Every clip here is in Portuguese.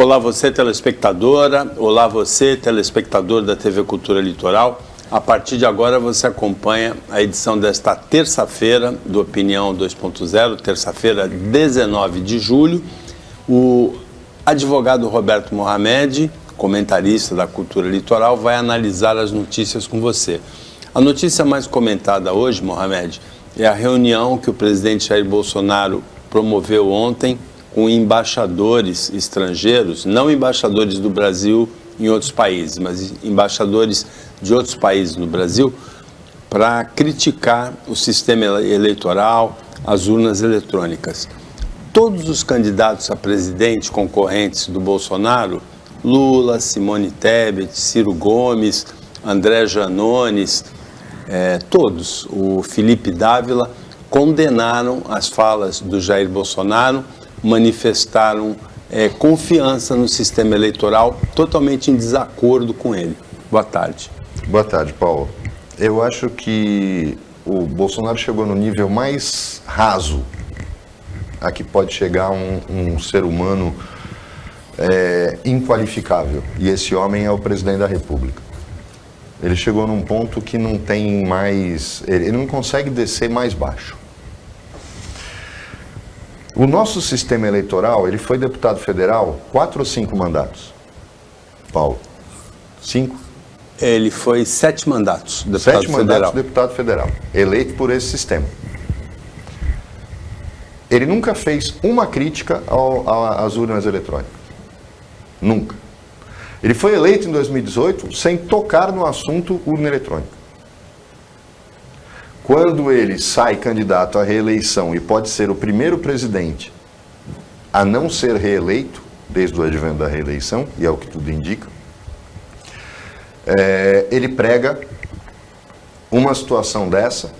Olá você telespectadora, olá você telespectador da TV Cultura Litoral. A partir de agora você acompanha a edição desta terça-feira do Opinião 2.0, terça-feira 19 de julho. O advogado Roberto Mohamed, comentarista da Cultura Litoral, vai analisar as notícias com você. A notícia mais comentada hoje, Mohamed, é a reunião que o presidente Jair Bolsonaro promoveu ontem com embaixadores estrangeiros, não embaixadores do Brasil em outros países, mas embaixadores de outros países no Brasil, para criticar o sistema eleitoral, as urnas eletrônicas. Todos os candidatos a presidente concorrentes do Bolsonaro, Lula, Simone Tebet, Ciro Gomes, André Janones, todos, o Felipe Dávila, condenaram as falas do Jair Bolsonaro, manifestaram confiança no sistema eleitoral, totalmente em desacordo com ele. Boa tarde. Boa tarde, Paulo. Eu acho que o Bolsonaro chegou no nível mais raso a que pode chegar um ser humano inqualificável. E esse homem é o presidente da República. Ele chegou num ponto que não tem mais... Ele não consegue descer mais baixo. O nosso sistema eleitoral, ele foi deputado federal 4 ou 5 mandatos? Paulo? 5? Ele foi 7 mandatos, deputado 7 federal. mandatos deputado federal, eleito por esse sistema. Ele nunca fez uma crítica às urnas eletrônicas. Nunca. Ele foi eleito em 2018 sem tocar no assunto urna eletrônica. Quando ele sai candidato à reeleição e pode ser o primeiro presidente a não ser reeleito, desde o advento da reeleição, e é o que tudo indica, ele prega uma situação dessa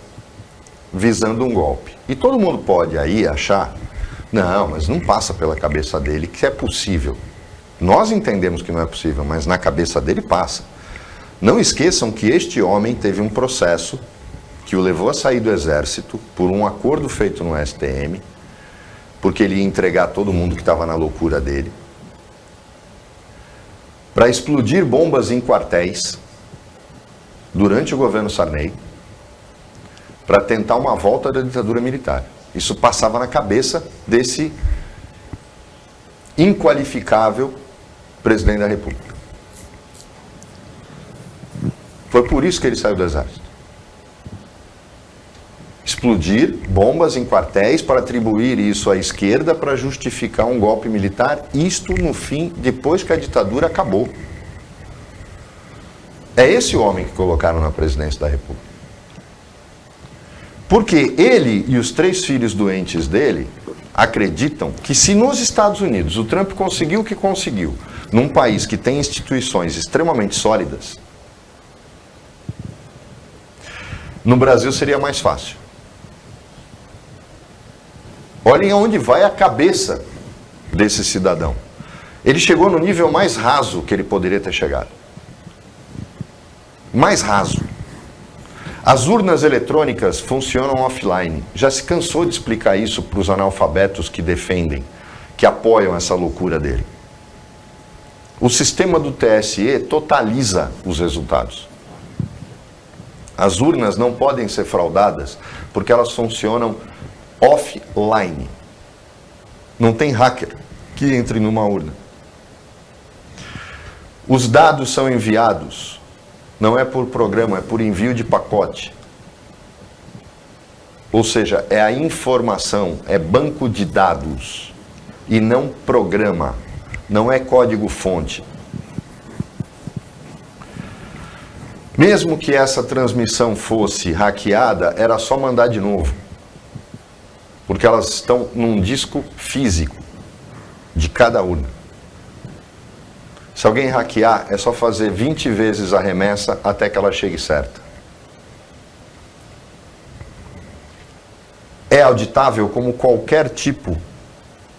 visando um golpe. E todo mundo pode aí achar, não, mas não passa pela cabeça dele que é possível. Nós entendemos que não é possível, mas na cabeça dele passa. Não esqueçam que este homem teve um processo que o levou a sair do exército por um acordo feito no STM, porque ele ia entregar todo mundo que estava na loucura dele, para explodir bombas em quartéis durante o governo Sarney, para tentar uma volta da ditadura militar. Isso passava na cabeça desse inqualificável presidente da República. Foi por isso que ele saiu do exército. Explodir bombas em quartéis para atribuir isso à esquerda para justificar um golpe militar, isto no fim, depois que a ditadura acabou. É esse homem que colocaram na presidência da República. Porque ele e os 3 filhos doentes dele acreditam que se nos Estados Unidos o Trump conseguiu o que conseguiu, num país que tem instituições extremamente sólidas, no Brasil seria mais fácil. Olhem aonde vai a cabeça desse cidadão. Ele chegou no nível mais raso que ele poderia ter chegado. Mais raso. As urnas eletrônicas funcionam offline. Já se cansou de explicar isso para os analfabetos que defendem, que apoiam essa loucura dele. O sistema do TSE totaliza os resultados. As urnas não podem ser fraudadas porque elas funcionam offline. Não tem hacker que entre numa urna. Os dados são enviados, não é por programa, é por envio de pacote. Ou seja, é a informação, é banco de dados e não programa, não é código-fonte. Mesmo que essa transmissão fosse hackeada, era só mandar de novo. Porque elas estão num disco físico de cada urna. Se alguém hackear, é só fazer 20 vezes a remessa até que ela chegue certa. É auditável como qualquer tipo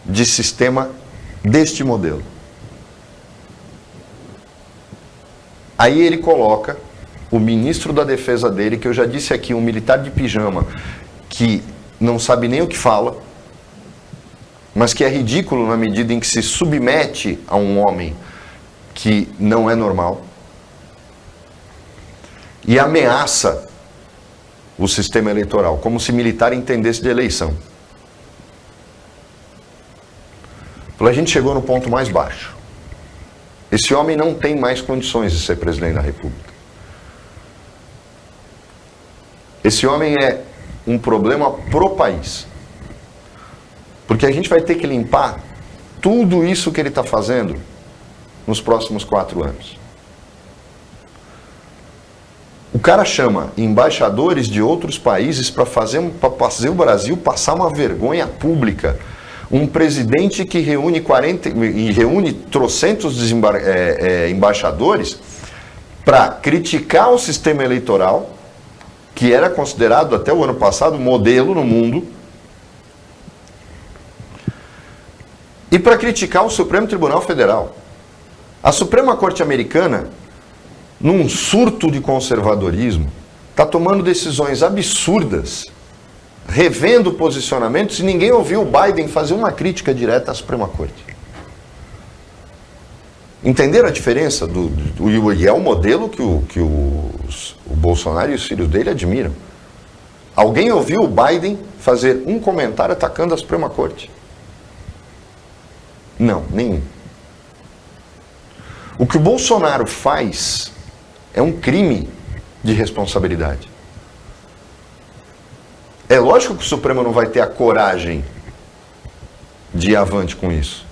de sistema deste modelo. Aí ele coloca o ministro da defesa dele, que eu já disse aqui, um militar de pijama, que não sabe nem o que fala, mas que é ridículo na medida em que se submete a um homem que não é normal e ameaça o sistema eleitoral, como se militar entendesse de eleição. A gente chegou no ponto mais baixo. Esse homem não tem mais condições de ser presidente da República. Esse homem é um problema pro país. Porque a gente vai ter que limpar tudo isso que ele está fazendo nos próximos 4 anos. O cara chama embaixadores de outros países para fazer o Brasil passar uma vergonha pública. Um presidente que reúne trocentos embaixadores para criticar o sistema eleitoral, que era considerado até o ano passado modelo no mundo, e para criticar o Supremo Tribunal Federal. A Suprema Corte Americana, num surto de conservadorismo, está tomando decisões absurdas, revendo posicionamentos, e ninguém ouviu o Biden fazer uma crítica direta à Suprema Corte. Entenderam a diferença? E é o modelo que o Bolsonaro e os filhos dele admiram. Alguém ouviu o Biden fazer um comentário atacando a Suprema Corte? Não, nenhum. O que o Bolsonaro faz é um crime de responsabilidade. É lógico que o Supremo não vai ter a coragem de ir avante com isso.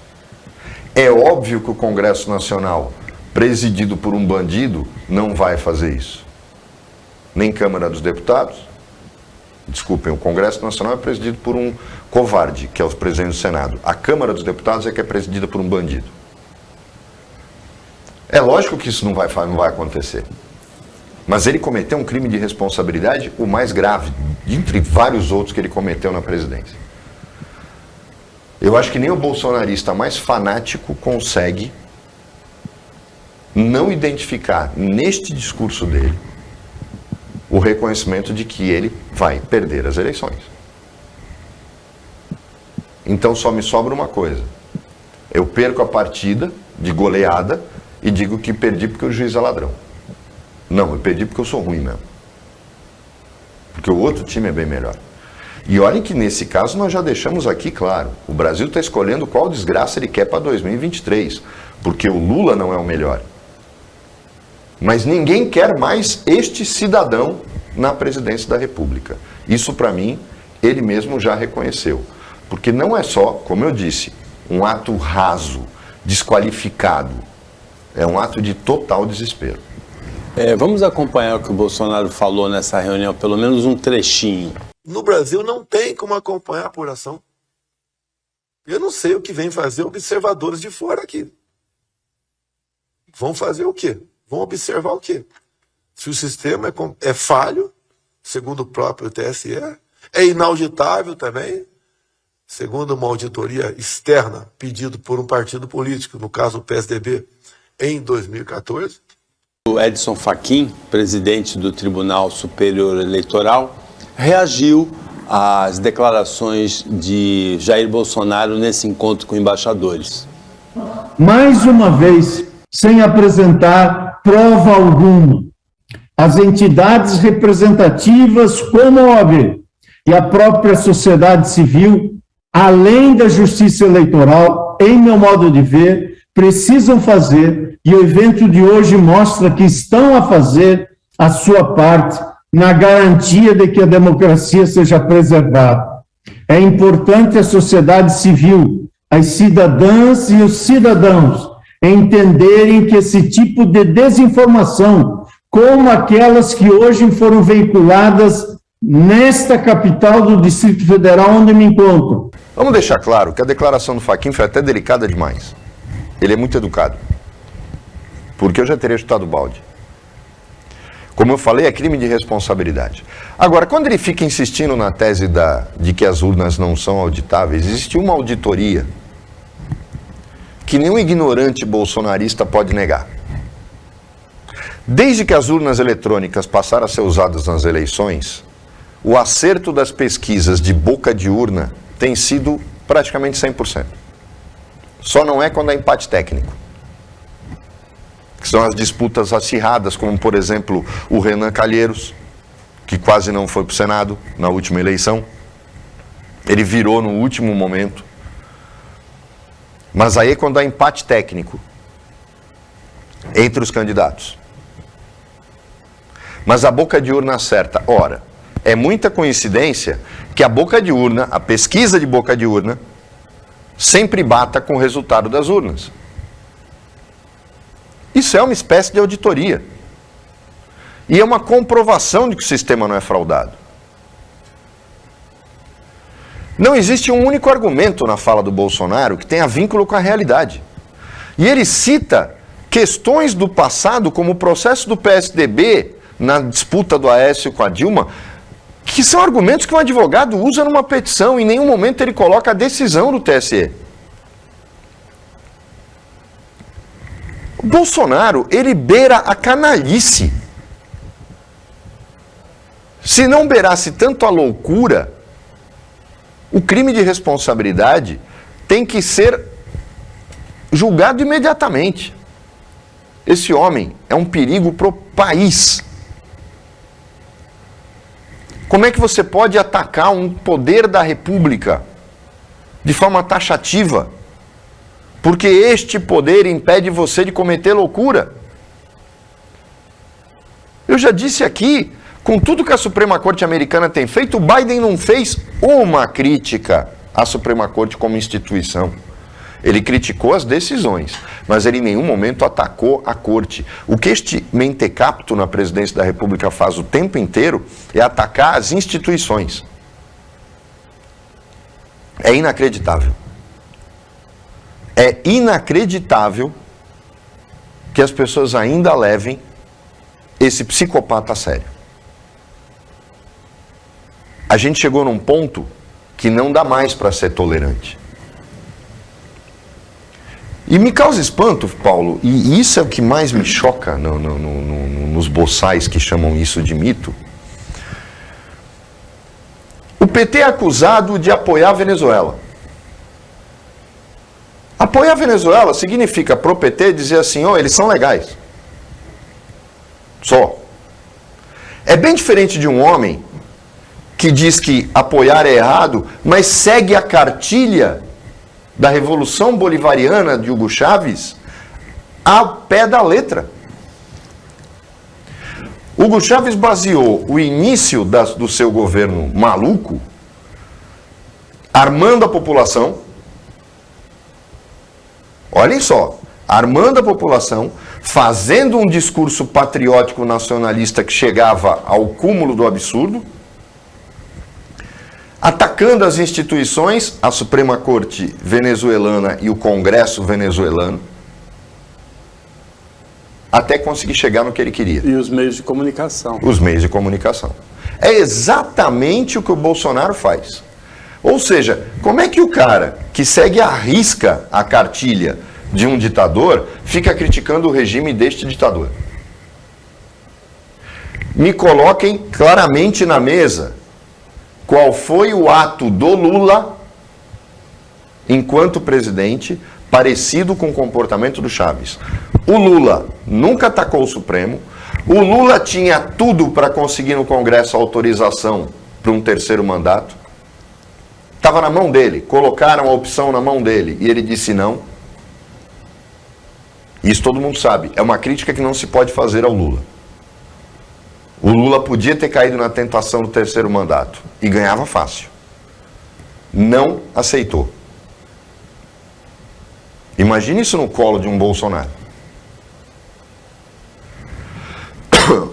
É óbvio que o Congresso Nacional, presidido por um bandido, não vai fazer isso. Nem Câmara dos Deputados. Desculpem, o Congresso Nacional é presidido por um covarde, que é o presidente do Senado. A Câmara dos Deputados é que é presidida por um bandido. É lógico que isso não vai acontecer. Mas ele cometeu um crime de responsabilidade, o mais grave, entre vários outros que ele cometeu na presidência. Eu acho que nem o bolsonarista mais fanático consegue não identificar neste discurso dele o reconhecimento de que ele vai perder as eleições. Então só me sobra uma coisa. Eu perco a partida de goleada e digo que perdi porque o juiz é ladrão. Não, eu perdi porque eu sou ruim mesmo. Porque o outro time é bem melhor. E olhem que nesse caso nós já deixamos aqui claro. O Brasil está escolhendo qual desgraça ele quer para 2023. Porque o Lula não é o melhor. Mas ninguém quer mais este cidadão na presidência da República. Isso para mim, ele mesmo já reconheceu. Porque não é só, como eu disse, um ato raso, desqualificado. É um ato de total desespero. Vamos acompanhar o que o Bolsonaro falou nessa reunião, pelo menos um trechinho. No Brasil não tem como acompanhar a apuração. Eu não sei o que vem fazer observadores de fora aqui. Vão fazer o quê? Vão observar o quê? Se o sistema é falho, segundo o próprio TSE, é inauditável também, segundo uma auditoria externa pedido por um partido político, no caso o PSDB, em 2014. O Edson Fachin, presidente do Tribunal Superior Eleitoral, reagiu às declarações de Jair Bolsonaro nesse encontro com embaixadores. Mais uma vez, sem apresentar prova alguma, as entidades representativas como a OAB e a própria sociedade civil, além da justiça eleitoral, em meu modo de ver, precisam fazer, e o evento de hoje mostra que estão a fazer a sua parte na garantia de que a democracia seja preservada. É importante a sociedade civil, as cidadãs e os cidadãos entenderem que esse tipo de desinformação, como aquelas que hoje foram veiculadas nesta capital do Distrito Federal onde me encontro. Vamos deixar claro que a declaração do Fachin foi até delicada demais. Ele é muito educado. Porque eu já teria chutado o balde. Como eu falei, é crime de responsabilidade. Agora, quando ele fica insistindo na tese de que as urnas não são auditáveis, existe uma auditoria que nenhum ignorante bolsonarista pode negar. Desde que as urnas eletrônicas passaram a ser usadas nas eleições, o acerto das pesquisas de boca de urna tem sido praticamente 100%. Só não é quando é empate técnico. Que são as disputas acirradas, como, por exemplo, o Renan Calheiros, que quase não foi para o Senado na última eleição. Ele virou no último momento. Mas aí é quando há empate técnico entre os candidatos. Mas a boca de urna acerta. Ora, é muita coincidência que a boca de urna, a pesquisa de boca de urna, sempre bata com o resultado das urnas. Isso é uma espécie de auditoria. E é uma comprovação de que o sistema não é fraudado. Não existe um único argumento na fala do Bolsonaro que tenha vínculo com a realidade. E ele cita questões do passado, como o processo do PSDB na disputa do Aécio com a Dilma, que são argumentos que um advogado usa numa petição. Em nenhum momento ele coloca a decisão do TSE. O Bolsonaro, ele beira a canalice. Se não beirasse tanto a loucura, o crime de responsabilidade tem que ser julgado imediatamente. Esse homem é um perigo para o país. Como é que você pode atacar um poder da República de forma taxativa? Porque este poder impede você de cometer loucura. Eu já disse aqui, com tudo que a Suprema Corte americana tem feito, o Biden não fez uma crítica à Suprema Corte como instituição. Ele criticou as decisões, mas ele em nenhum momento atacou a Corte. O que este mentecapto na presidência da República faz o tempo inteiro é atacar as instituições. É inacreditável. É inacreditável que as pessoas ainda levem esse psicopata a sério. A gente chegou num ponto que não dá mais para ser tolerante. E me causa espanto, Paulo, e isso é o que mais me choca nos boçais que chamam isso de mito. O PT é acusado de apoiar a Venezuela. Apoiar a Venezuela significa pro PT dizer assim, eles são legais. Só. É bem diferente de um homem que diz que apoiar é errado, mas segue a cartilha da Revolução Bolivariana de Hugo Chávez ao pé da letra. Hugo Chávez baseou o início do seu governo maluco armando a população. Olhem só, armando a população, fazendo um discurso patriótico nacionalista que chegava ao cúmulo do absurdo, atacando as instituições, a Suprema Corte venezuelana e o Congresso venezuelano, até conseguir chegar no que ele queria. E os meios de comunicação. Os meios de comunicação. É exatamente o que o Bolsonaro faz. Ou seja, como é que o cara que segue à risca a cartilha de um ditador fica criticando o regime deste ditador? Me coloquem claramente na mesa qual foi o ato do Lula, enquanto presidente, parecido com o comportamento do Chávez. O Lula nunca atacou o Supremo. O Lula tinha tudo para conseguir no Congresso a autorização para um terceiro mandato. Estava na mão dele, colocaram a opção na mão dele e ele disse não. Isso todo mundo sabe, é uma crítica que não se pode fazer ao Lula. O Lula podia ter caído na tentação do terceiro mandato e ganhava fácil. Não aceitou. Imagine isso no colo de um Bolsonaro.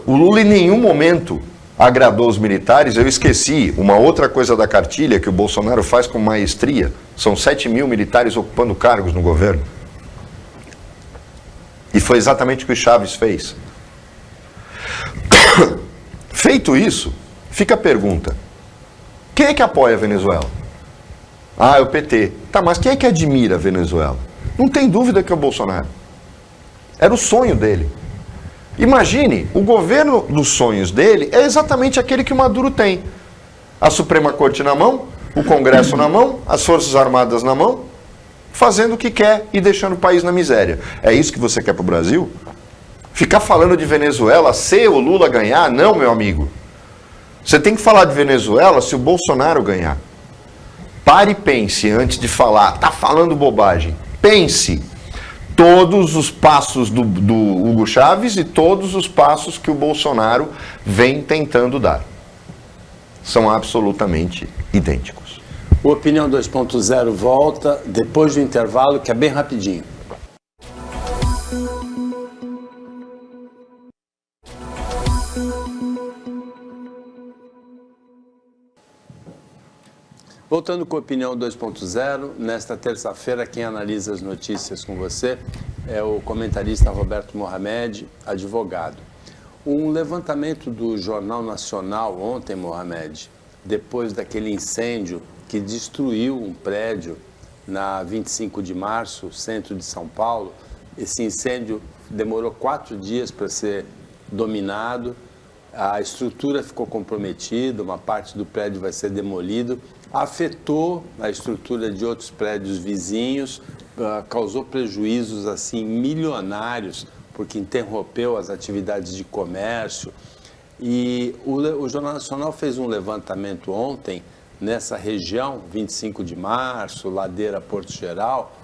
O Lula em nenhum momento agradou os militares. Eu esqueci uma outra coisa da cartilha que o Bolsonaro faz com maestria. São 7 mil militares ocupando cargos no governo. E foi exatamente o que o Chávez fez. Feito isso, fica a pergunta. Quem é que apoia a Venezuela? É o PT. Tá, mas quem é que admira a Venezuela? Não tem dúvida que é o Bolsonaro. Era o sonho dele. Imagine, o governo dos sonhos dele é exatamente aquele que o Maduro tem. A Suprema Corte na mão, o Congresso na mão, as Forças Armadas na mão, fazendo o que quer e deixando o país na miséria. É isso que você quer para o Brasil? Ficar falando de Venezuela se o Lula ganhar? Não, meu amigo. Você tem que falar de Venezuela se o Bolsonaro ganhar. Pare e pense antes de falar. Tá falando bobagem. Pense. Todos os passos do Hugo Chávez e todos os passos que o Bolsonaro vem tentando dar são absolutamente idênticos. O Opinião 2.0 volta depois do intervalo, que é bem rapidinho. Voltando com a Opinião 2.0, nesta terça-feira quem analisa as notícias com você é o comentarista Roberto Mohamed, advogado. Um levantamento do Jornal Nacional ontem, Mohamed, depois daquele incêndio que destruiu um prédio na 25 de março, centro de São Paulo. Esse incêndio demorou 4 dias para ser dominado, a estrutura ficou comprometida, uma parte do prédio vai ser demolido, afetou a estrutura de outros prédios vizinhos, causou prejuízos assim milionários, porque interrompeu as atividades de comércio. E o Jornal Nacional fez um levantamento ontem, nessa região, 25 de março, Ladeira, Porto Geral,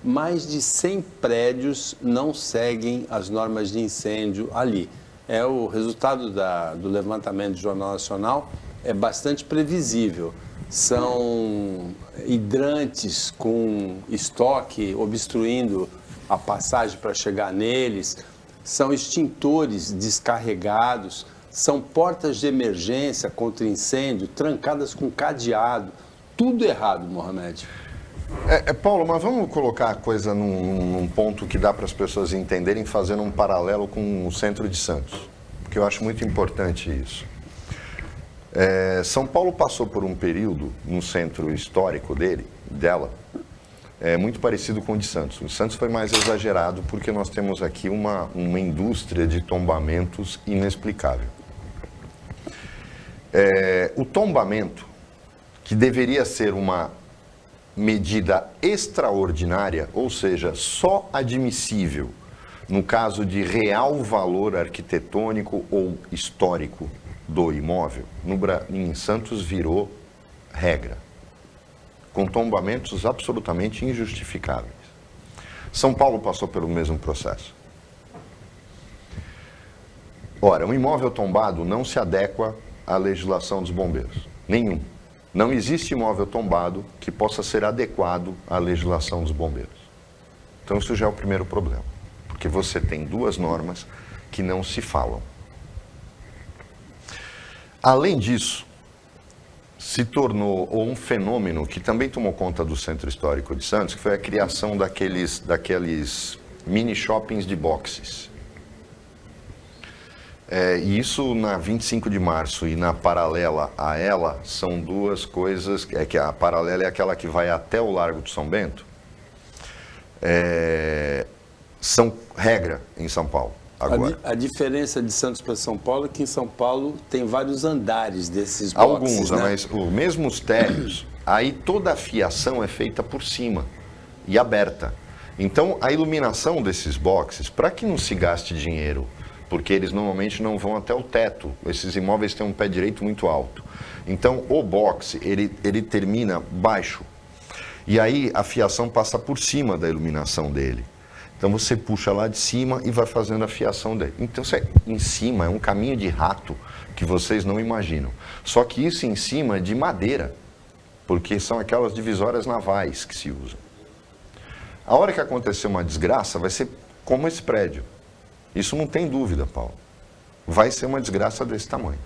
mais de 100 prédios não seguem as normas de incêndio ali. É o resultado do levantamento do Jornal Nacional, é bastante previsível. São hidrantes com estoque obstruindo a passagem para chegar neles, são extintores descarregados, são portas de emergência contra incêndio trancadas com cadeado. Tudo errado, Mohamed. Paulo, mas vamos colocar a coisa num ponto que dá para as pessoas entenderem, fazendo um paralelo com o centro de Santos, porque eu acho muito importante isso. São Paulo passou por um período, no centro histórico dela, muito parecido com o de Santos. O Santos foi mais exagerado porque nós temos aqui uma indústria de tombamentos inexplicável. O tombamento, que deveria ser uma medida extraordinária, ou seja, só admissível no caso de real valor arquitetônico ou histórico do imóvel, em Santos virou regra, com tombamentos absolutamente injustificáveis. São Paulo passou pelo mesmo processo. Ora, um imóvel tombado não se adequa à legislação dos bombeiros. Nenhum. Não existe imóvel tombado que possa ser adequado à legislação dos bombeiros. Então isso já é o primeiro problema, porque você tem duas normas que não se falam. Além disso, se tornou um fenômeno que também tomou conta do Centro Histórico de Santos, que foi a criação daqueles mini shoppings de boxes. E isso na 25 de março e na paralela a ela são duas coisas, que a paralela é aquela que vai até o Largo de São Bento, são regra em São Paulo agora. A diferença de Santos para São Paulo é que em São Paulo tem vários andares desses boxes. Alguns, né? Mas mesmo os térreos, aí toda a fiação é feita por cima e aberta. Então a iluminação desses boxes, para que não se gaste dinheiro, porque eles normalmente não vão até o teto. Esses imóveis têm um pé direito muito alto. Então, o box, ele termina baixo. E aí, a fiação passa por cima da iluminação dele. Então, você puxa lá de cima e vai fazendo a fiação dele. Então, em cima é um caminho de rato que vocês não imaginam. Só que isso em cima é de madeira, porque são aquelas divisórias navais que se usam. A hora que acontecer uma desgraça, vai ser como esse prédio. Isso não tem dúvida, Paulo. Vai ser uma desgraça desse tamanho.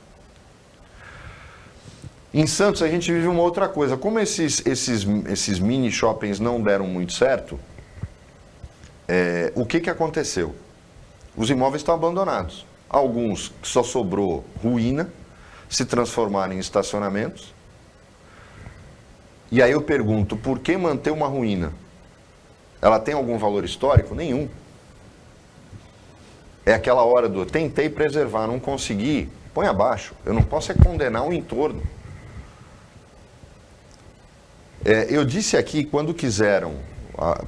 Em Santos a gente vive uma outra coisa. Como esses mini shoppings não deram muito certo, o que aconteceu? Os imóveis estão abandonados. Alguns só sobrou ruína, se transformaram em estacionamentos. E aí eu pergunto, por que manter uma ruína? Ela tem algum valor histórico? Nenhum. É aquela hora do tentei preservar, não consegui, põe abaixo. Eu não posso condenar o entorno. Eu disse aqui, quando quiseram,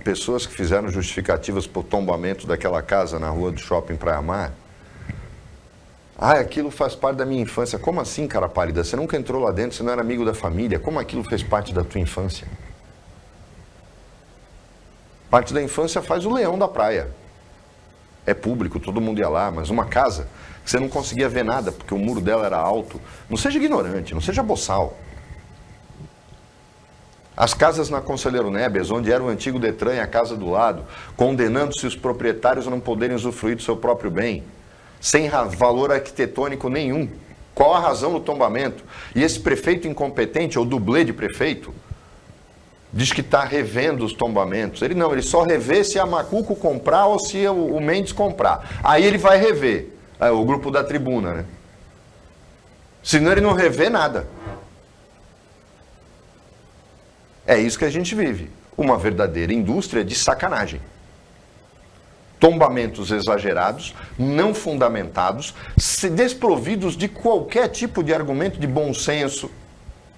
pessoas que fizeram justificativas por tombamento daquela casa na rua do Shopping Praia Mar, aquilo faz parte da minha infância. Como assim, cara pálida? Você nunca entrou lá dentro, você não era amigo da família. Como aquilo fez parte da tua infância? Parte da infância faz o Leão da Praia. É público, todo mundo ia lá, mas uma casa que você não conseguia ver nada, porque o muro dela era alto. Não seja ignorante, não seja boçal. As casas na Conselheiro Nebias, onde era o antigo Detran e a casa do lado, condenando-se os proprietários a não poderem usufruir do seu próprio bem, sem valor arquitetônico nenhum. Qual a razão do tombamento? E esse prefeito incompetente, ou dublê de prefeito, diz que está revendo os tombamentos. Ele só revê se a Macuco comprar ou se o Mendes comprar. Aí ele vai rever, o grupo da tribuna, né? Senão ele não revê nada. É isso que a gente vive. Uma verdadeira indústria de sacanagem. Tombamentos exagerados, não fundamentados, desprovidos de qualquer tipo de argumento de bom senso,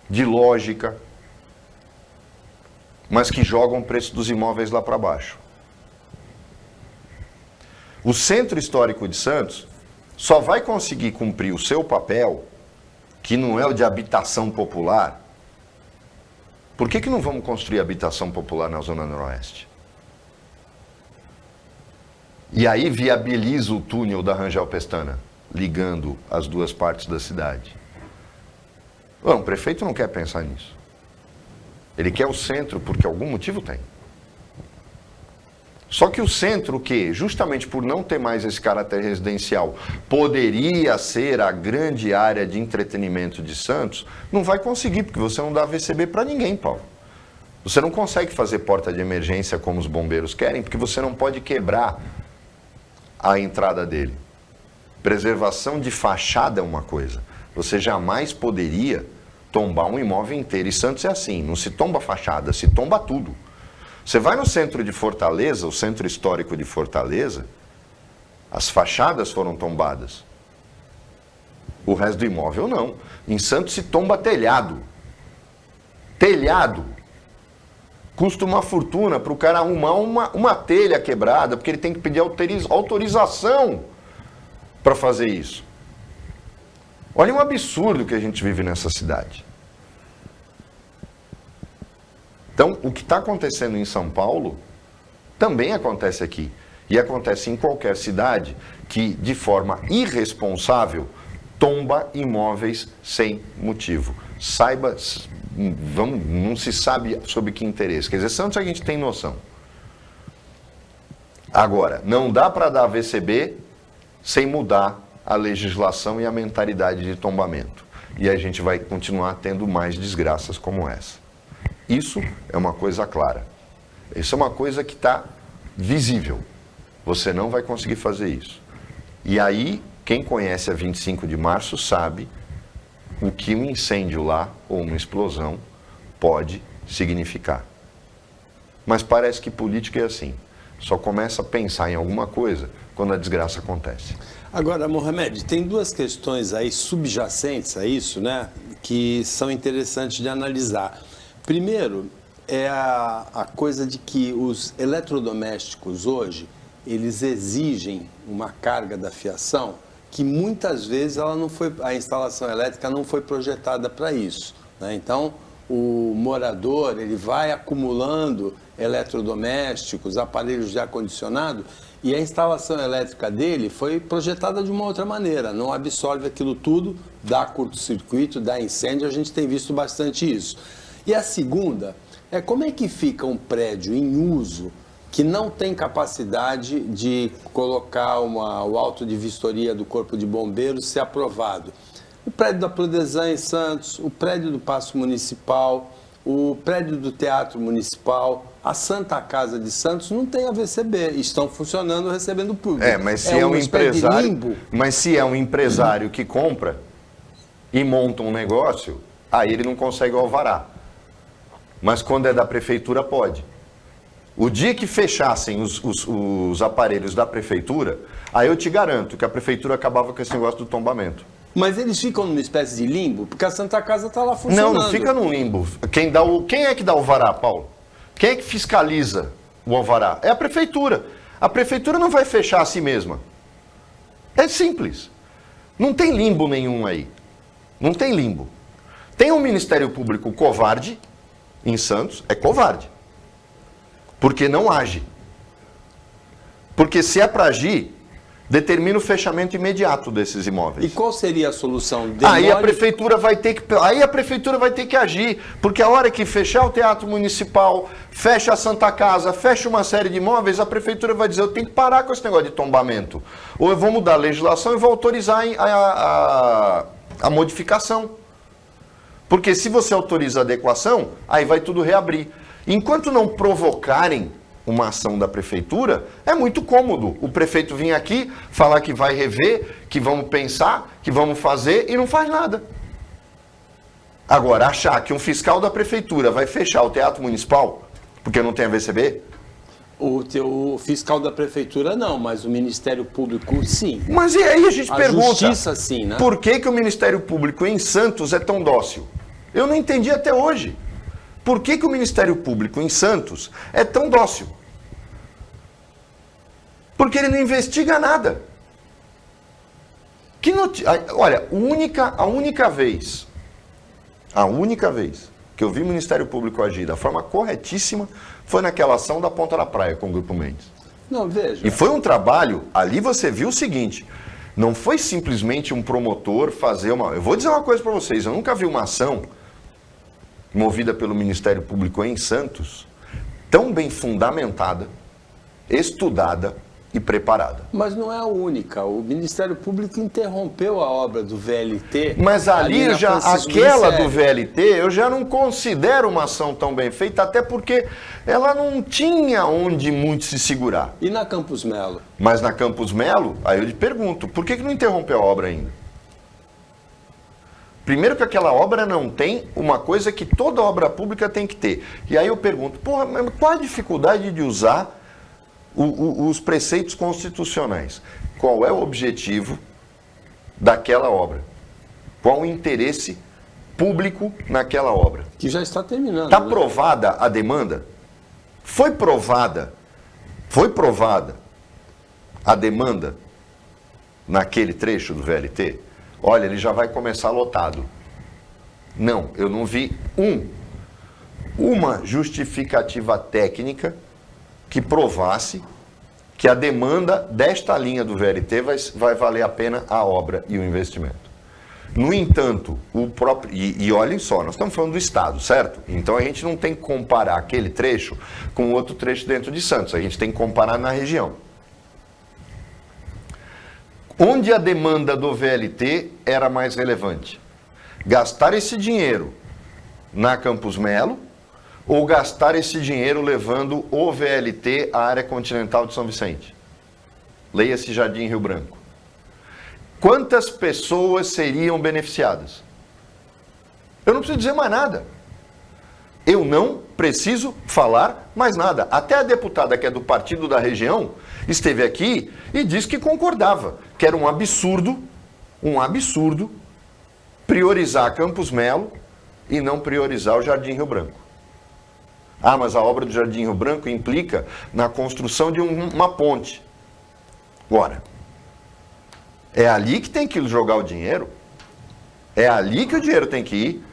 de lógica, mas que jogam o preço dos imóveis lá para baixo. O Centro Histórico de Santos só vai conseguir cumprir o seu papel, que não é o de habitação popular. Por que não vamos construir habitação popular na Zona Noroeste? E aí viabiliza o túnel da Rangel Pestana, ligando as duas partes da cidade. Bom, o prefeito não quer pensar nisso. Ele quer o centro porque algum motivo tem. Só que o centro, que justamente por não ter mais esse caráter residencial, poderia ser a grande área de entretenimento de Santos, não vai conseguir, porque você não dá VCB para ninguém, Paulo. Você não consegue fazer porta de emergência como os bombeiros querem, porque você não pode quebrar a entrada dele. Preservação de fachada é uma coisa. Você jamais poderia tombar um imóvel inteiro. E Santos é assim, não se tomba fachada, se tomba tudo. Você vai no centro de Fortaleza, o centro histórico de Fortaleza, as fachadas foram tombadas. O resto do imóvel não. Em Santos se tomba telhado. Telhado. Custa uma fortuna para o cara arrumar uma telha quebrada, porque ele tem que pedir autorização para fazer isso. Olha um absurdo que a gente vive nessa cidade. Então, o que está acontecendo em São Paulo também acontece aqui. E acontece em qualquer cidade que, de forma irresponsável, tomba imóveis sem motivo. Saiba, não se sabe sob que interesse. Quer dizer, Santos a gente tem noção. Agora, não dá para dar VCB sem mudar a legislação e a mentalidade de tombamento. E a gente vai continuar tendo mais desgraças como essa. Isso é uma coisa clara. Isso é uma coisa que está visível. Você não vai conseguir fazer isso. E aí, quem conhece a 25 de março sabe o que um incêndio lá, ou uma explosão, pode significar. Mas parece que política é assim. Só começa a pensar em alguma coisa quando a desgraça acontece. Agora, Mohamed, tem duas questões aí subjacentes a isso, né, que são interessantes de analisar. Primeiro, é a coisa de que os eletrodomésticos hoje, eles exigem uma carga da fiação que muitas vezes a instalação elétrica não foi projetada para isso, né? Então, o morador, ele vai acumulando eletrodomésticos, aparelhos de ar-condicionado, e a instalação elétrica dele foi projetada de uma outra maneira, não absorve aquilo tudo, dá curto-circuito, dá incêndio, a gente tem visto bastante isso. E a segunda é como é que fica um prédio em uso que não tem capacidade de colocar o auto de vistoria do Corpo de Bombeiros ser aprovado. O prédio da Prodesan em Santos, o prédio do Paço Municipal, o prédio do Teatro Municipal, a Santa Casa de Santos não tem AVCB, estão funcionando recebendo público. Mas se mas se é um empresário que compra e monta um negócio, aí ele não consegue o alvará. Mas quando é da prefeitura, pode. O dia que fechassem os aparelhos da prefeitura, aí eu te garanto que a prefeitura acabava com esse negócio do tombamento. Mas eles ficam numa espécie de limbo, porque a Santa Casa está lá funcionando. Não fica num limbo. Quem é que dá o alvará, Paulo? Quem é que fiscaliza o alvará? É a prefeitura. A prefeitura não vai fechar a si mesma. É simples. Não tem limbo nenhum aí. Não tem limbo. Tem um Ministério Público covarde em Santos, é covarde. Porque não age. Porque se é para agir, determina o fechamento imediato desses imóveis. E qual seria a solução? Aí a prefeitura vai ter que agir, porque a hora que fechar o Teatro Municipal, fecha a Santa Casa, fecha uma série de imóveis, a prefeitura vai dizer, eu tenho que parar com esse negócio de tombamento. Ou eu vou mudar a legislação e vou autorizar a modificação. Porque se você autoriza a adequação, aí vai tudo reabrir. Enquanto não provocarem uma ação da prefeitura, é muito cômodo o prefeito vir aqui, falar que vai rever, que vamos pensar, que vamos fazer e não faz nada. Agora, achar que um fiscal da prefeitura vai fechar o Teatro Municipal porque não tem a VCB? O fiscal da prefeitura não, mas o Ministério Público sim. Mas e aí a gente pergunta, justiça sim, né? Por que o Ministério Público em Santos é tão dócil? Eu não entendi até hoje. Por que o Ministério Público em Santos é tão dócil? Porque ele não investiga nada. Olha, a única vez que eu vi o Ministério Público agir da forma corretíssima foi naquela ação da Ponta da Praia com o Grupo Mendes. Não, veja. E foi um trabalho, ali você viu o seguinte, não foi simplesmente um promotor fazer uma... Eu vou dizer uma coisa para vocês, eu nunca vi uma ação movida pelo Ministério Público em Santos tão bem fundamentada, estudada e preparada. Mas não é a única. O Ministério Público interrompeu a obra do VLT. Mas ali já, aquela do VLT, eu já não considero uma ação tão bem feita, até porque ela não tinha onde muito se segurar. E na Campos Melo? Mas na Campos Melo, aí eu lhe pergunto, por que não interrompeu a obra ainda? Primeiro que aquela obra não tem uma coisa que toda obra pública tem que ter. E aí eu pergunto, porra, mas qual a dificuldade de usar os preceitos constitucionais? Qual é o objetivo daquela obra? Qual o interesse público naquela obra? Que já está terminando. Está provada a demanda? Foi provada a demanda naquele trecho do VLT? Olha, ele já vai começar lotado. Não, eu não vi uma justificativa técnica que provasse que a demanda desta linha do VLT vai valer a pena a obra e o investimento. No entanto, e olhem só, nós estamos falando do Estado, certo? Então a gente não tem que comparar aquele trecho com outro trecho dentro de Santos, a gente tem que comparar na região. Onde a demanda do VLT era mais relevante? Gastar esse dinheiro na Campos Melo ou gastar esse dinheiro levando o VLT à área continental de São Vicente? Leia-se Jardim Rio Branco. Quantas pessoas seriam beneficiadas? Eu não preciso dizer mais nada. Eu não preciso falar mais nada. Até a deputada que é do partido da região esteve aqui e disse que concordava, que era um absurdo priorizar Campos Melo e não priorizar o Jardim Rio Branco. Ah, mas a obra do Jardim Rio Branco implica na construção de uma ponte. Ora, é ali que tem que jogar o dinheiro? É ali que o dinheiro tem que ir?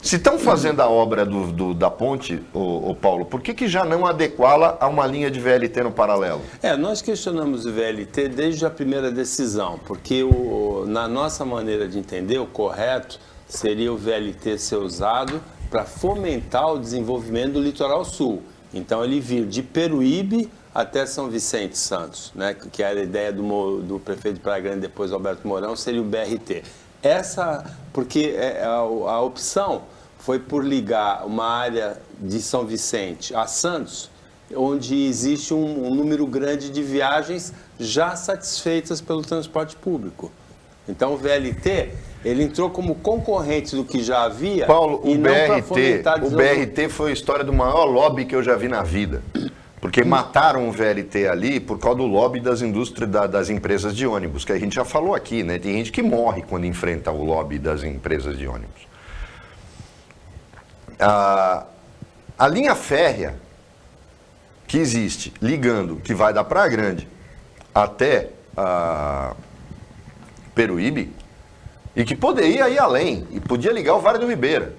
Se estão fazendo a obra da ponte, o Paulo, por que já não adequá-la a uma linha de VLT no paralelo? Nós questionamos o VLT desde a primeira decisão, porque na nossa maneira de entender, o correto seria o VLT ser usado para fomentar o desenvolvimento do litoral sul. Então ele vir de Peruíbe até São Vicente Santos, né, que era a ideia do prefeito de Praia Grande, depois Alberto Mourão, seria o BRT. Porque a opção foi por ligar uma área de São Vicente a Santos, onde existe um número grande de viagens já satisfeitas pelo transporte público. Então o VLT, ele entrou como concorrente do que já havia. Paulo, e o BRT foi a história do maior lobby que eu já vi na vida. Porque mataram o VLT ali por causa do lobby das indústrias, das empresas de ônibus, que a gente já falou aqui, né? Tem gente que morre quando enfrenta o lobby das empresas de ônibus. A linha férrea que existe, ligando, que vai da Praia Grande até Peruíbe, e que poderia ir além, e podia ligar o Vale do Ribeira.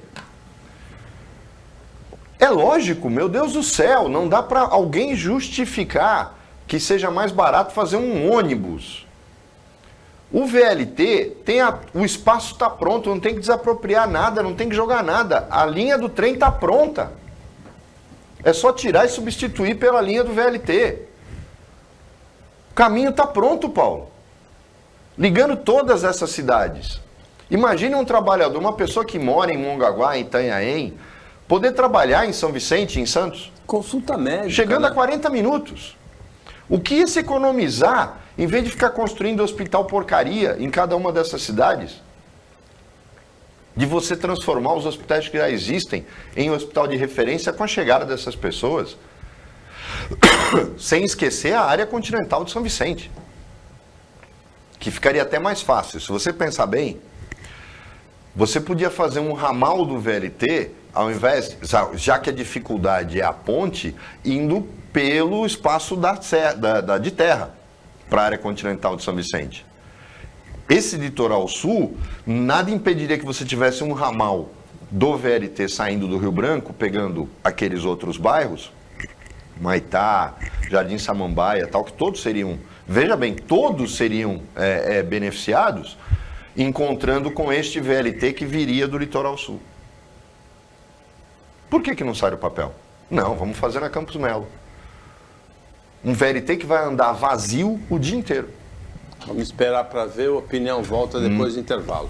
É lógico, meu Deus do céu, não dá para alguém justificar que seja mais barato fazer um ônibus. O VLT, o espaço está pronto, não tem que desapropriar nada, não tem que jogar nada. A linha do trem está pronta. É só tirar e substituir pela linha do VLT. O caminho está pronto, Paulo. Ligando todas essas cidades. Imagine um trabalhador, uma pessoa que mora em Mongaguá, em Itanhaém, poder trabalhar em São Vicente, em Santos. Consulta médica. Chegando a 40 minutos. O que ia se economizar, em vez de ficar construindo hospital porcaria em cada uma dessas cidades? De você transformar os hospitais que já existem em um hospital de referência com a chegada dessas pessoas. Sem esquecer a área continental de São Vicente. Que ficaria até mais fácil. Se você pensar bem, você podia fazer um ramal do VLT, ao invés, já que a dificuldade é a ponte, indo pelo espaço de terra para a área continental de São Vicente. Esse litoral sul, nada impediria que você tivesse um ramal do VLT saindo do Rio Branco, pegando aqueles outros bairros, Maitá, Jardim Samambaia, tal, que todos seriam, veja bem, todos seriam beneficiados, encontrando com este VLT que viria do litoral sul. Por que não sai do papel? Não, vamos fazer na Campos Melo. Um VLT que vai andar vazio o dia inteiro. Vamos esperar para ver, a opinião volta depois do intervalo.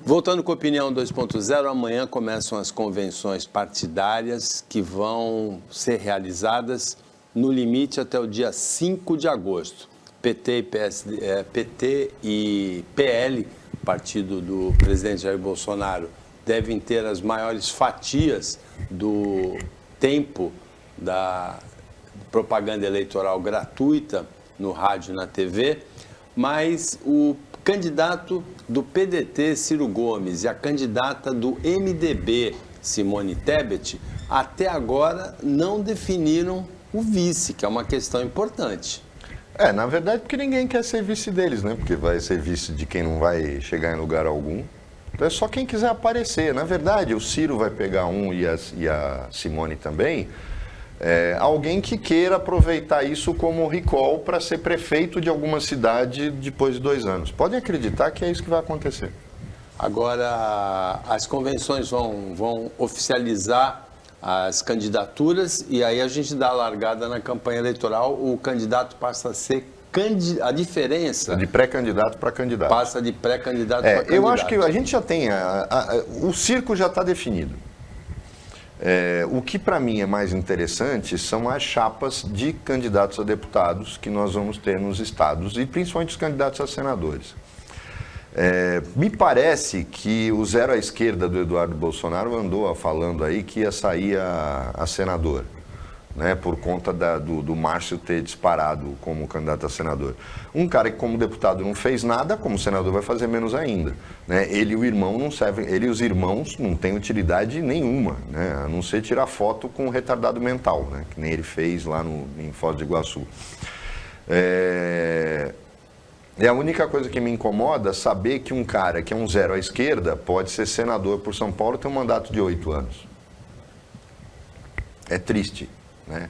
Voltando com a Opinião 2.0, amanhã começam as convenções partidárias que vão ser realizadas no limite até o dia 5 de agosto. PT e PL, partido do presidente Jair Bolsonaro, devem ter as maiores fatias do tempo da propaganda eleitoral gratuita no rádio e na TV, mas o candidato do PDT, Ciro Gomes, e a candidata do MDB, Simone Tebet, até agora não definiram o vice, que é uma questão importante. Na verdade, porque ninguém quer ser vice deles, né? Porque vai ser vice de quem não vai chegar em lugar algum. Então é só quem quiser aparecer. Na verdade, o Ciro vai pegar um e a Simone também. Alguém que queira aproveitar isso como recall para ser prefeito de alguma cidade depois de 2 anos. Podem acreditar que é isso que vai acontecer. Agora, as convenções vão oficializar as candidaturas e aí a gente dá a largada na campanha eleitoral, o candidato passa a ser a diferença... De pré-candidato para candidato. Passa de pré-candidato para candidato. Eu acho que a gente já tem... o circo já está definido. O que para mim é mais interessante são as chapas de candidatos a deputados que nós vamos ter nos estados e principalmente os candidatos a senadores. Me parece que o zero à esquerda do Eduardo Bolsonaro andou falando aí que ia sair a senador, né, por conta do Márcio ter disparado como candidato a senador. Um cara que como deputado não fez nada, como senador vai fazer menos ainda. Né? Ele e o irmão não servem, ele e os irmãos não têm utilidade nenhuma, né, a não ser tirar foto com um retardado mental, né, que nem ele fez lá em Foz do Iguaçu. É a única coisa que me incomoda saber que um cara que é um zero à esquerda pode ser senador por São Paulo e ter um mandato de 8 anos. É triste, né?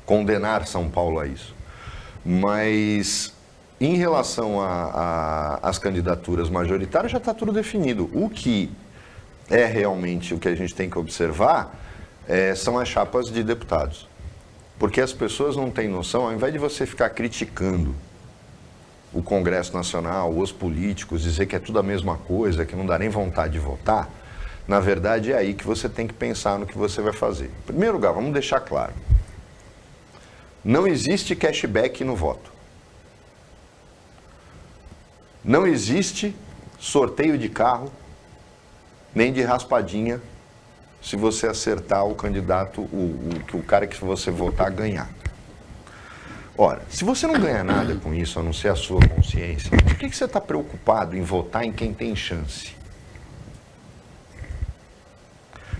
Condenar São Paulo a isso. Mas em relação às candidaturas majoritárias já está tudo definido. O que é realmente o que a gente tem que observar são as chapas de deputados. Porque as pessoas não têm noção, ao invés de você ficar criticando o Congresso Nacional, os políticos, dizer que é tudo a mesma coisa, que não dá nem vontade de votar, na verdade é aí que você tem que pensar no que você vai fazer. Em primeiro lugar, vamos deixar claro, não existe cashback no voto. Não existe sorteio de carro, nem de raspadinha, se você acertar o candidato, o cara que você votar ganhar. Ora, se você não ganha nada com isso, a não ser a sua consciência, por que você está preocupado em votar em quem tem chance?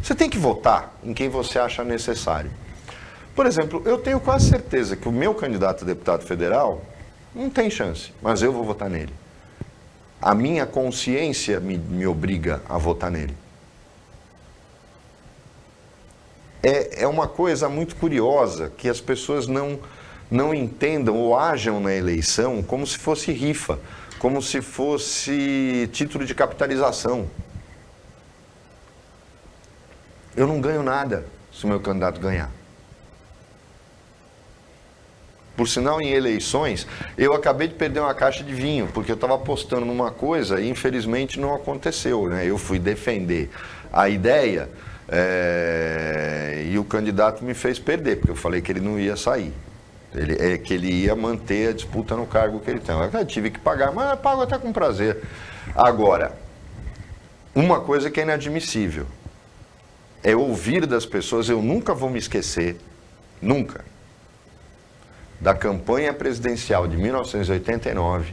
Você tem que votar em quem você acha necessário. Por exemplo, eu tenho quase certeza que o meu candidato a deputado federal não tem chance, mas eu vou votar nele. A minha consciência me obriga a votar nele. É uma coisa muito curiosa que as pessoas não entendam ou ajam na eleição como se fosse rifa, como se fosse título de capitalização. Eu não ganho nada se o meu candidato ganhar. Por sinal, em eleições, eu acabei de perder uma caixa de vinho, porque eu estava apostando numa coisa e infelizmente não aconteceu, né? Eu fui defender a ideia e o candidato me fez perder, porque eu falei que ele não ia sair. Que ele ia manter a disputa no cargo que ele tem. Eu tive que pagar, mas eu pago até com prazer. Agora, uma coisa que é inadmissível é ouvir das pessoas, eu nunca vou me esquecer, nunca, da campanha presidencial de 1989,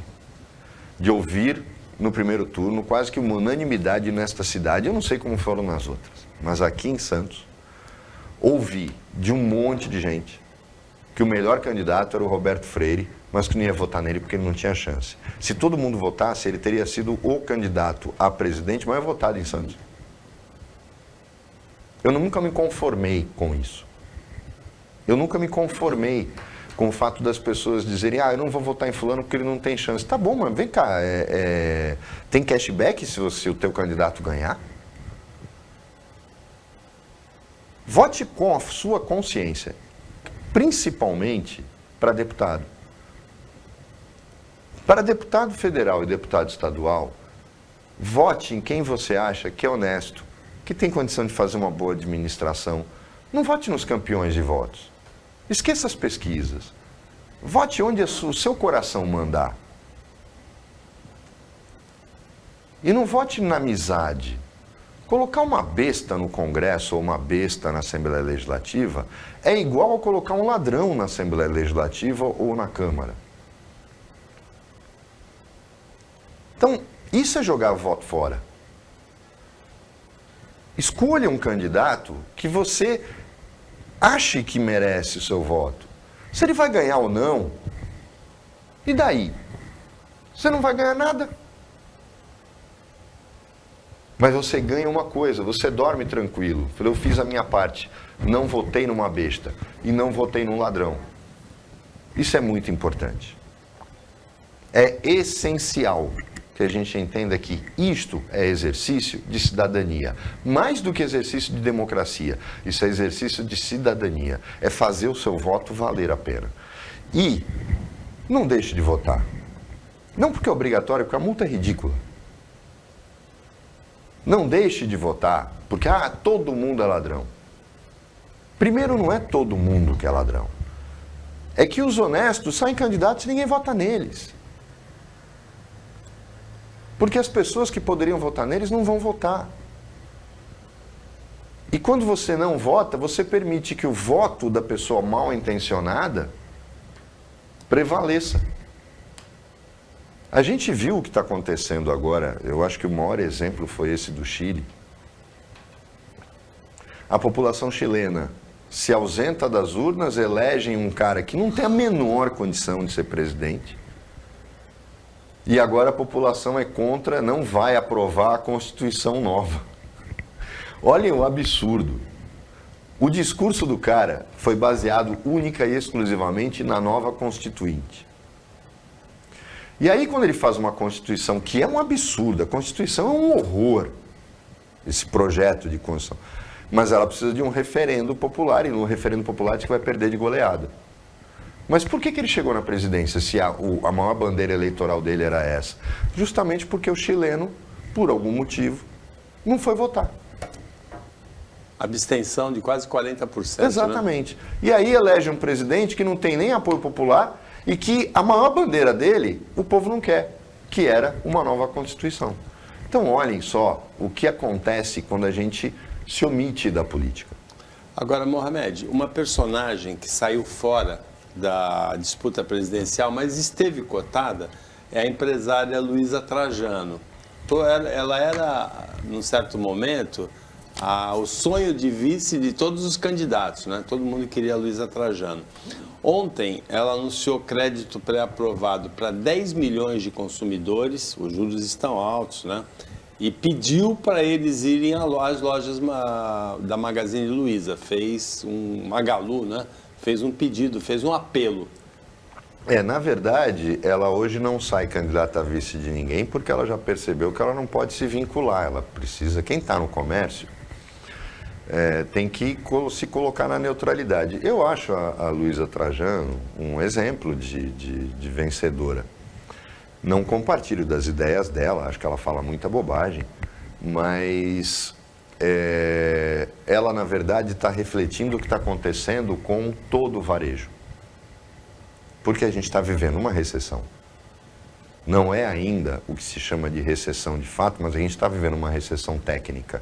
de ouvir no primeiro turno quase que uma unanimidade nesta cidade, eu não sei como foram nas outras, mas aqui em Santos, ouvi de um monte de gente que o melhor candidato era o Roberto Freire, mas que não ia votar nele porque ele não tinha chance. Se todo mundo votasse, ele teria sido o candidato a presidente mais votado em Santos. Eu nunca me conformei com isso. Eu nunca me conformei com o fato das pessoas dizerem, eu não vou votar em fulano porque ele não tem chance. Tá bom, mas vem cá, tem cashback se o teu candidato ganhar? Vote com a sua consciência, principalmente para deputado. Para deputado federal e deputado estadual, vote em quem você acha que é honesto, que tem condição de fazer uma boa administração. Não vote nos campeões de votos. Esqueça as pesquisas. Vote onde o seu coração mandar. E não vote na amizade. Colocar uma besta no Congresso ou uma besta na Assembleia Legislativa é igual a colocar um ladrão na Assembleia Legislativa ou na Câmara. Então, isso é jogar voto fora. Escolha um candidato que você ache que merece o seu voto. Se ele vai ganhar ou não, e daí? Você não vai ganhar nada. Mas você ganha uma coisa, você dorme tranquilo. Eu fiz a minha parte, não votei numa besta e não votei num ladrão. Isso é muito importante. É essencial que a gente entenda que isto é exercício de cidadania. Mais do que exercício de democracia, isso é exercício de cidadania. É fazer o seu voto valer a pena. E não deixe de votar. Não porque é obrigatório, porque a multa é ridícula. Não deixe de votar porque todo mundo é ladrão. Primeiro, não é todo mundo que é ladrão. É que os honestos saem candidatos e ninguém vota neles. Porque as pessoas que poderiam votar neles não vão votar. E quando você não vota, você permite que o voto da pessoa mal intencionada prevaleça. A gente viu o que está acontecendo agora, eu acho que o maior exemplo foi esse do Chile. A população chilena se ausenta das urnas, elegem um cara que não tem a menor condição de ser presidente. E agora a população é contra, não vai aprovar a Constituição nova. Olhem o absurdo. O discurso do cara foi baseado única e exclusivamente na nova Constituinte. E aí quando ele faz uma Constituição que é um absurdo, a Constituição é um horror, esse projeto de Constituição, mas ela precisa de um referendo popular, e no referendo popular diz que vai perder de goleada. Mas por que ele chegou na presidência se a maior bandeira eleitoral dele era essa? Justamente porque o chileno, por algum motivo, não foi votar. Abstenção de quase 40%. Exatamente. Né? E aí elege um presidente que não tem nem apoio popular e que a maior bandeira dele, o povo não quer. que era uma nova Constituição. Então, olhem só o que acontece quando a gente se omite da política. Agora, Mohamed, uma personagem que saiu fora da disputa presidencial, mas esteve cotada, é a empresária Luísa Trajano. Ela era, num certo momento, o sonho de vice de todos os candidatos, né? Todo mundo queria a Luísa Trajano. Ontem, ela anunciou crédito pré-aprovado para 10 milhões de consumidores, os juros estão altos, né? E pediu para eles irem às lojas da Magazine Luiza, fez um Magalu, né? Fez um pedido, fez um apelo. Na verdade, ela hoje não sai candidata a vice de ninguém porque ela já percebeu que ela não pode se vincular. Ela precisa, quem está no comércio, tem que se colocar na neutralidade. Eu acho a Luísa Trajano um exemplo de vencedora. Não compartilho das ideias dela, acho que ela fala muita bobagem, mas ela, na verdade, está refletindo o que está acontecendo com todo o varejo. Porque a gente está vivendo uma recessão. Não é ainda o que se chama de recessão de fato, mas a gente está vivendo uma recessão técnica.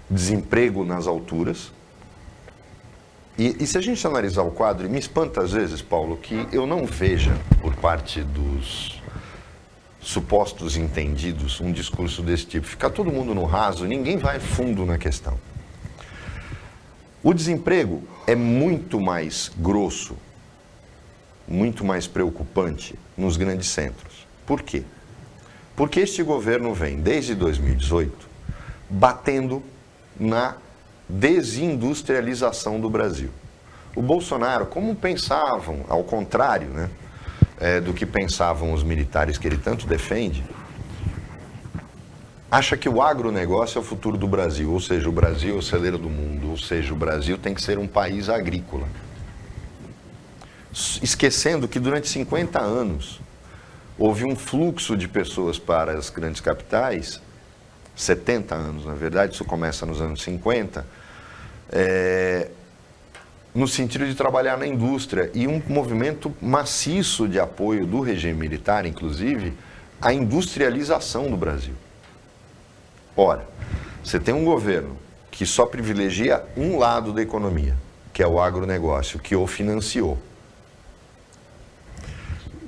Desemprego nas alturas. E se a gente analisar o quadro, e me espanta às vezes, Paulo, que eu não veja por parte dos supostos entendidos um discurso desse tipo. Fica todo mundo no raso, ninguém vai fundo na questão. O desemprego é muito mais grosso, muito mais preocupante nos grandes centros. Por quê? Porque este governo vem, desde 2018, batendo na desindustrialização do Brasil. O Bolsonaro, como pensavam, ao contrário, né, do que pensavam os militares que ele tanto defende, acha que o agronegócio é o futuro do Brasil, ou seja, o Brasil é o celeiro do mundo, ou seja, o Brasil tem que ser um país agrícola. Esquecendo que durante 50 anos houve um fluxo de pessoas para as grandes capitais, 70 anos na verdade, isso começa nos anos 50, no sentido de trabalhar na indústria e um movimento maciço de apoio do regime militar, inclusive, à industrialização do Brasil. Ora, você tem um governo que só privilegia um lado da economia, que é o agronegócio, que o financiou,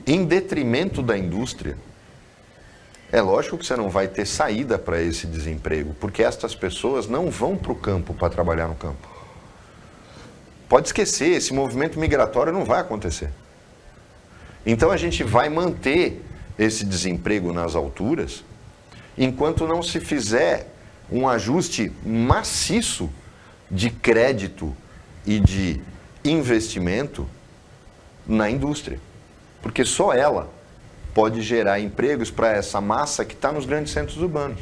em detrimento da indústria. É lógico que você não vai ter saída para esse desemprego, porque estas pessoas não vão para o campo para trabalhar no campo. Pode esquecer, esse movimento migratório não vai acontecer. Então a gente vai manter esse desemprego nas alturas, enquanto não se fizer um ajuste maciço de crédito e de investimento na indústria. Porque só ela pode gerar empregos para essa massa que está nos grandes centros urbanos.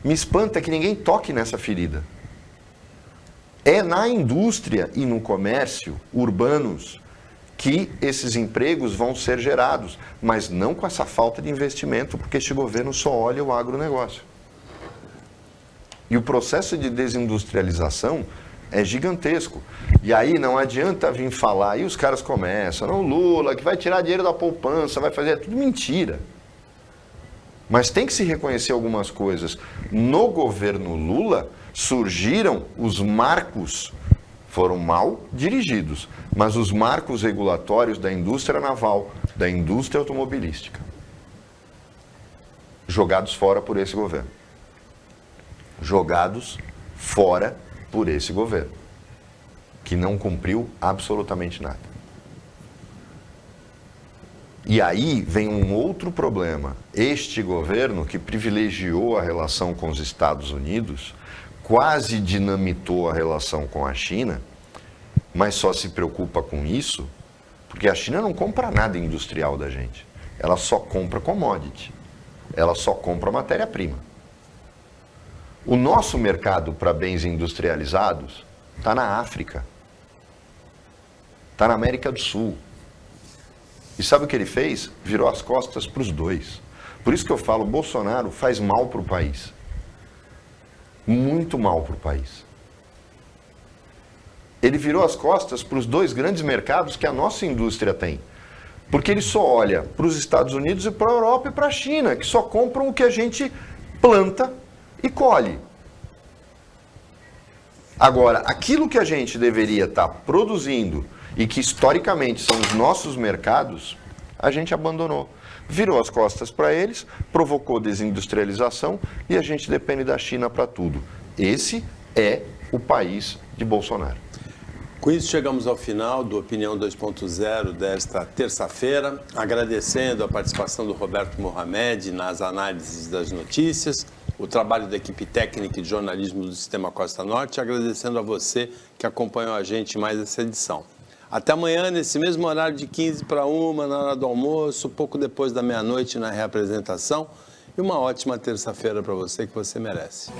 Me espanta que ninguém toque nessa ferida. É na indústria e no comércio urbanos que esses empregos vão ser gerados, mas não com essa falta de investimento, porque este governo só olha o agronegócio. E o processo de desindustrialização é gigantesco. E aí não adianta vir falar, e os caras começam, não, Lula, que vai tirar dinheiro da poupança, vai fazer, é tudo mentira. Mas tem que se reconhecer algumas coisas. No governo Lula surgiram os marcos, foram mal dirigidos, mas os marcos regulatórios da indústria naval, da indústria automobilística, jogados fora por esse governo. Jogados fora por esse governo, que não cumpriu absolutamente nada. E aí vem um outro problema. Este governo, que privilegiou a relação com os Estados Unidos, quase dinamitou a relação com a China, mas só se preocupa com isso porque a China não compra nada industrial da gente. Ela só compra commodity. Ela só compra matéria-prima. O nosso mercado para bens industrializados está na África, está na América do Sul. E sabe o que ele fez? Virou as costas para os dois. Por isso que eu falo, Bolsonaro faz mal para o país. Muito mal para o país. Ele virou as costas para os dois grandes mercados que a nossa indústria tem. Porque ele só olha para os Estados Unidos e para a Europa e para a China, que só compram o que a gente planta e colhe. Agora, aquilo que a gente deveria estar produzindo e que historicamente são os nossos mercados, a gente abandonou. Virou as costas para eles, provocou desindustrialização e a gente depende da China para tudo. Esse é o país de Bolsonaro. Com isso, chegamos ao final do Opinião 2.0 desta terça-feira, agradecendo a participação do Roberto Mohamed nas análises das notícias, o trabalho da equipe técnica de jornalismo do Sistema Costa Norte, agradecendo a você que acompanhou a gente mais essa edição. Até amanhã, nesse mesmo horário de 15 para 1, na hora do almoço, pouco depois da meia-noite na reapresentação, e uma ótima terça-feira para você que você merece.